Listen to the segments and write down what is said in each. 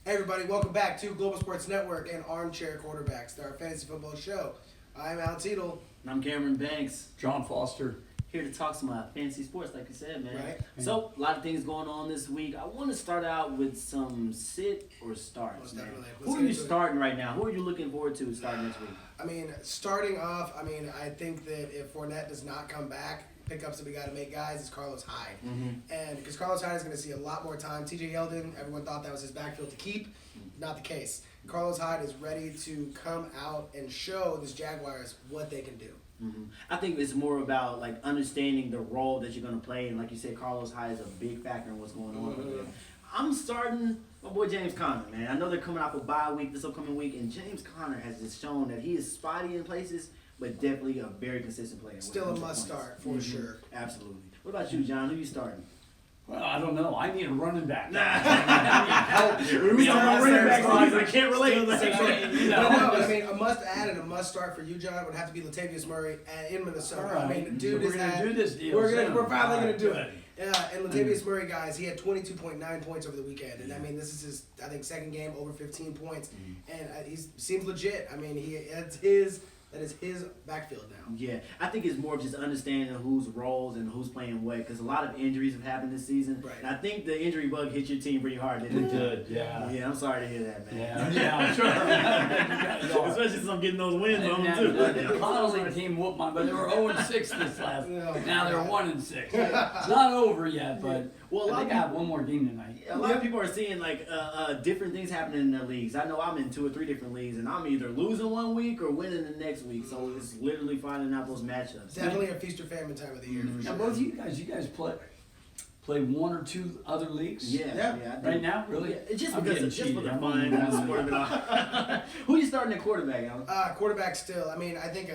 Hey everybody, welcome back to Global Sports Network and Armchair Quarterbacks, our fantasy football show. I'm Al Teetle. And I'm Cameron Banks. John Foster. Here to talk some fantasy sports, like you said, man. Right. So, a lot of things going on this week. I want to start out with some sit or starts. Most man. definitely. Who are you starting right now? Who are you looking forward to starting next week? I mean, starting off, I think that if Fournette does not come back, pickups that we got to make, guys, is Carlos Hyde. And because Carlos Hyde is going to see a lot more time. TJ Yeldon, everyone thought that was his backfield to keep. Not the case. Carlos Hyde is ready to come out and show this Jaguars what they can do. I think it's more about like understanding the role that you're going to play, and like you said, Carlos Hyde is a big factor in what's going on with them. I'm starting my boy James Conner, man. I know they're coming off a bye week this upcoming week, and James Conner has just shown that he is spotty in places, but definitely a very consistent player. Still a must start for sure. Absolutely. What about you, John? Who you starting? Well, I don't know. I need a running back. Help here. We don't running backs. I can't relate. A must add and a must start for you, John, would have to be Latavius Murray in Minnesota. All right. Dude We're is gonna do this deal. We're finally All gonna right, do good. it. Yeah, and Latavius Murray, guys, he had 22.9 points over the weekend, and this is his, I think, second game over 15 points, and he seems legit. That is his backfield now. Yeah, I think it's more of just understanding whose roles and who's playing what, because a lot of injuries have happened this season. Right. And I think the injury bug hit your team pretty hard, didn't it? It did, yeah. Yeah, I'm sorry to hear that, man. Yeah, sure. Especially since I'm getting those wins on them, too. Connolly team whooped my, but they were 0-6 this last. Oh, Now they're God. 1-6. It's not over yet, but Well, I think I have one more game tonight. A lot of people are seeing like different things happening in their leagues. I know I'm in 2 or 3 different leagues, and I'm either losing one week or winning the next week. So it's literally finding out those matchups. Definitely a feast or famine time of the year for Now, sure. both of you guys play one or two other leagues? Yeah. I do. Right now, really? Yeah, just I'm because getting it's just for cheated. the I'm fun only and the one sport of it all. Who you starting at quarterback, Alan? Quarterback still. I think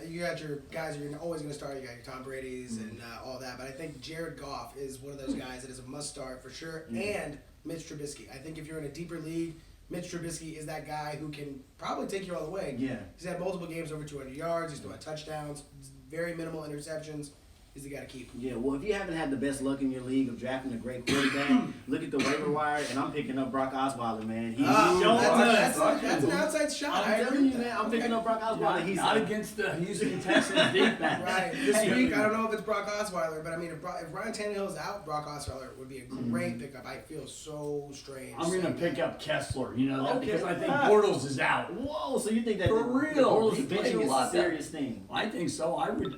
you got your guys you're always going to start. You got your Tom Brady's and all that. But I think Jared Goff is one of those guys that is a must start for sure. And Mitch Trubisky. I think if you're in a deeper league, Mitch Trubisky is that guy who can probably take you all the way. Yeah. He's had multiple games over 200 yards. He's doing touchdowns. Very minimal interceptions. He's the guy to keep. Yeah, well, if you haven't had the best luck in your league of drafting a great quarterback, look at the waiver wire, and I'm picking up Brock Osweiler, man. He's showing That's us. an outside shot. I I'm agree telling you, with man, that. I'm picking up Brock Osweiler. He's Not against the Houston Texans defense. Right. This week, I don't know if it's Brock Osweiler, but if Ryan Tannehill is out, Brock Osweiler would be a great pickup. I feel so strange. I'm going to pick up Kessler, Okay. because I think Bortles is out. Whoa, so you think that For the real? Bortles He played benching a is a lot serious thing? I think so.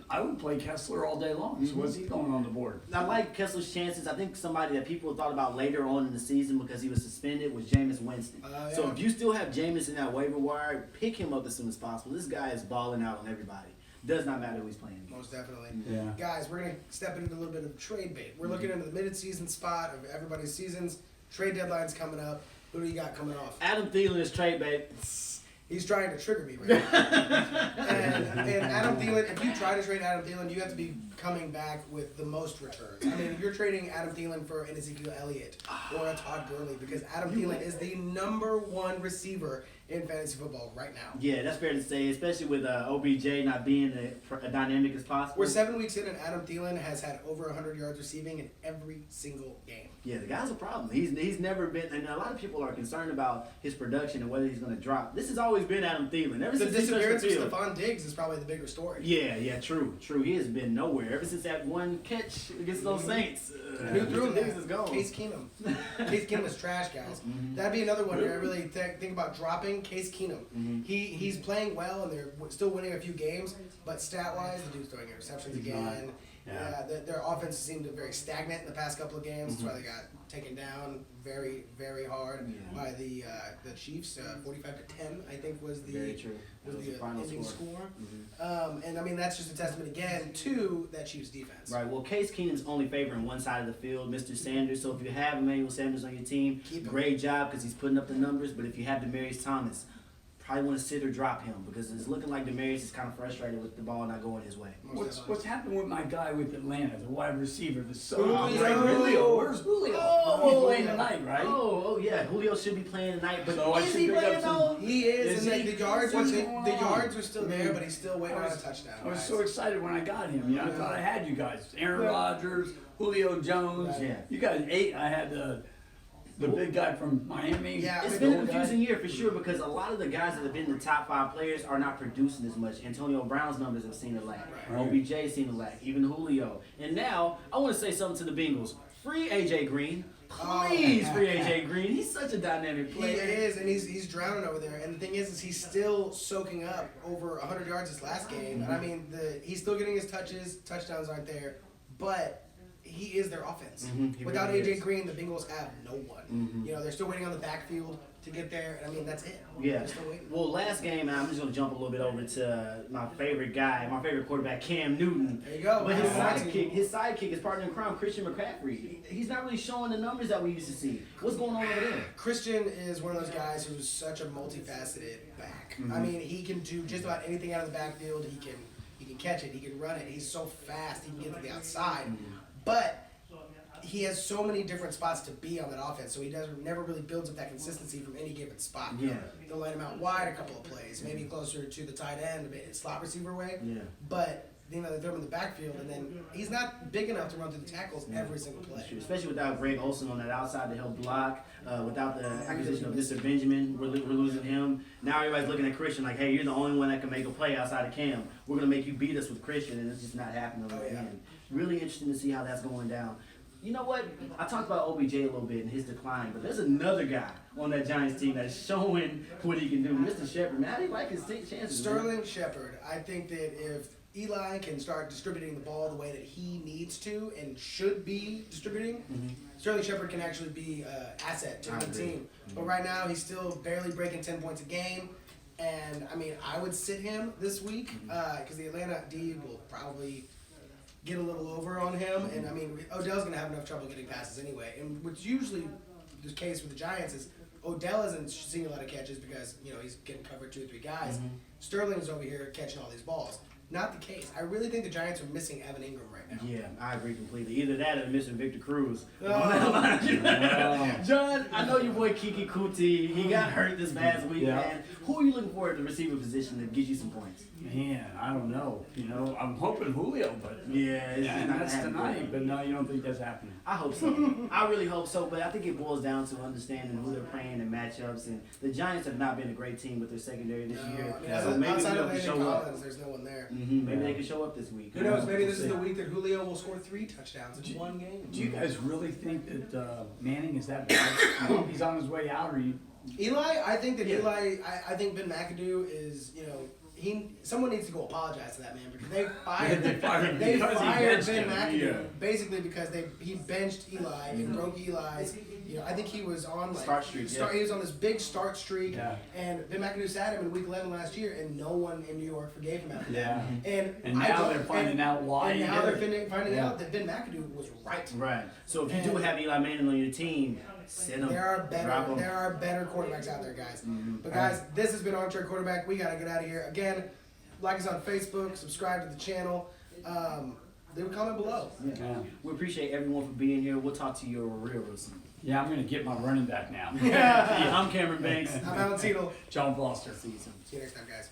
I would play Kessler all day long. So what's he going on the board? I like Kessler's chances. I think somebody that people thought about later on in the season because he was suspended was Jameis Winston. So Yeah. if you still have Jameis in that waiver wire, pick him up as soon as possible. This guy is balling out on everybody. Does not matter who he's playing. Most definitely. Yeah. Guys, we're going to step into a little bit of trade bait. We're looking into the mid-season spot of everybody's seasons. Trade deadline's coming up. Who do you got coming off? Adam Thielen is trade bait. He's trying to trigger me right now. and Adam Thielen, if you try to trade Adam Thielen, you have to be coming back with the most returns. If you're trading Adam Thielen for an Ezekiel Elliott or a Todd Gurley, because Adam Thielen is the #1 receiver in fantasy football right now. Yeah, that's fair to say, especially with OBJ not being a dynamic as possible. We're 7 weeks in, and Adam Thielen has had over 100 yards receiving in every single game. Yeah, the guy's a problem. He's never been, and a lot of people are concerned about his production and whether he's going to drop. This has always been Adam Thielen. Ever The since he touched disappearance the of field. Stephon Diggs is probably the bigger story. Yeah, true. He has been nowhere ever since that one catch against those Saints. Who threw him Diggs that? is gone. Case Keenum. Case Keenum is trash, guys. That'd be another one where I really think about dropping Case Keenum. He's playing well, and they're still winning a few games, but stat-wise, the dude's throwing interceptions again. Yeah. Their offense seemed very stagnant in the past couple of games. That's why they got taken down very, very hard by the Chiefs. 45-10, I think, was the Very true. That was the final ending score. score. And that's just a testament again to that Chiefs defense. Right. Well, Case Keenum's only favoring one side of the field, Mr. Sanders. So if you have Emmanuel Sanders on your team, Keep him. great job because he's putting up the numbers. But if you have Demaryius Thomas, probably want to sit or drop him because it's looking like Demaryius is kind of frustrated with the ball not going his way. What's happened with my guy with Atlanta, the wide receiver, the Julio. Where's Julio? Oh. He's playing tonight, right? Oh, yeah. Julio should be playing tonight, but So I is should he pick up playing some- though? He is, Is and he? the yards What's the going yards on? are still there, but he's still waiting on a touchdown. I was guys. so excited when I got him. I thought I had you guys. Aaron Rodgers, Julio Jones. Yeah. You guys ate. I had the The big guy from Miami. Yeah, It's I been mean, a confusing year for sure because a lot of the guys that have been the top 5 players are not producing as much. Antonio Brown's numbers have seen a lag. Right. OBJ's seen a lag. Even Julio. And now I want to say something to the Bengals. Free AJ Green. Please, free AJ Green. He's such a dynamic He player. is, and he's drowning over there. And the thing is he's still soaking up over 100 yards this last game. And I mean, he's still getting his touches. Touchdowns aren't there, but he is their offense. He Without really AJ is. Green, the Bengals have no one. You know, they're still waiting on the backfield to get there. And I mean, that's it. Yeah. They're still waiting. Well, last game, and I'm just going to jump a little bit over to my favorite guy, my favorite quarterback, Cam Newton. There you go. But Wow. his sidekick, his partner in crime, Christian McCaffrey, he's not really showing the numbers that we used to see. What's going on over there? Christian is one of those guys who's such a multifaceted back. I mean, he can do just about anything out of the backfield. He can catch it. He can run it. He's so fast. He can get to the outside. But he has so many different spots to be on that offense, so he never really builds up that consistency from any given spot. Yeah. They'll let him out wide a couple of plays, maybe closer to the tight end, a slot receiver way. Yeah. But you know, they throw him in the backfield, and then he's not big enough to run through the tackles every single play. Especially without Greg Olson on that outside to help block. Without the acquisition of Mr. Benjamin, we're losing him. Now everybody's looking at Christian like, hey, you're the only one that can make a play outside of Cam. We're going to make you beat us with Christian, and it's just not happening over yeah. there. Really interesting to see how that's going down. You know what? I talked about OBJ a little bit and his decline, but there's another guy on that Giants team that's showing what he can do. Mr. Shepard, man, how do you like his chances? man? Sterling Shepard, I think that if Eli can start distributing the ball the way that he needs to and should be distributing, Sterling Shepard can actually be an asset to I the agree. team. But right now, he's still barely breaking 10 points a game. And, I mean, I would sit him this week because the Atlanta D will probably get a little over on him. And, I mean, Odell's going to have enough trouble getting passes anyway. And what's usually the case with the Giants is Odell isn't seeing a lot of catches because, you know, he's getting covered 2 or 3 guys. Sterling's over here catching all these balls. Not the case. I really think the Giants are missing Evan Ingram right now. Yeah, I agree completely. Either that or they're missing Victor Cruz. Oh. John, I know your boy Kiki Kuti. He got hurt this past week, Yeah. man. Who are you looking for at the receiver position that gives you some points? Man, I don't know. You know, I'm hoping Julio, but Yeah, it's and not that's happening. tonight. But no, you don't think that's happening. I hope so. I really hope so, but I think it boils down to understanding who they're playing and matchups. And the Giants have not been a great team with their secondary this year, I mean, so maybe outside Julio of can Landon show up. Collins, there's no one there. Maybe they can show up this week. Who knows? Maybe this We'll is the see. week that Julio will score 3 touchdowns in one game. Do you guys really think that Manning is that bad? He's on his way out, or you? Eli, I think that Yeah. I think Ben McAdoo is, you know, someone needs to go apologize to that man because they fired They fired him they because he fired benched Ben him, McAdoo yeah. basically because he benched Eli and broke Eli's. You know, I think he was on like Start streak, yeah. He was on this big start streak, Yeah. and Ben McAdoo sat him in Week 11 last year, and no one in New York forgave him after that. Yeah. And And I now don't- they're finding out why. And he now did they're it. finding Yeah. out that Ben McAdoo was right. Right. So if you do have Eli Manning on your team, send him. There are Drop him. better quarterbacks out there, guys. But guys, this has been Armchair Quarterback. We gotta get out of here. Again, like us on Facebook, subscribe to the channel. Leave a comment below. Yeah. We appreciate everyone for being here. We'll talk to you real soon. Yeah, I'm gonna get my running back now. I'm Cameron Banks. I'm Alan Teetle. John Foster. See you soon. See you next time, guys.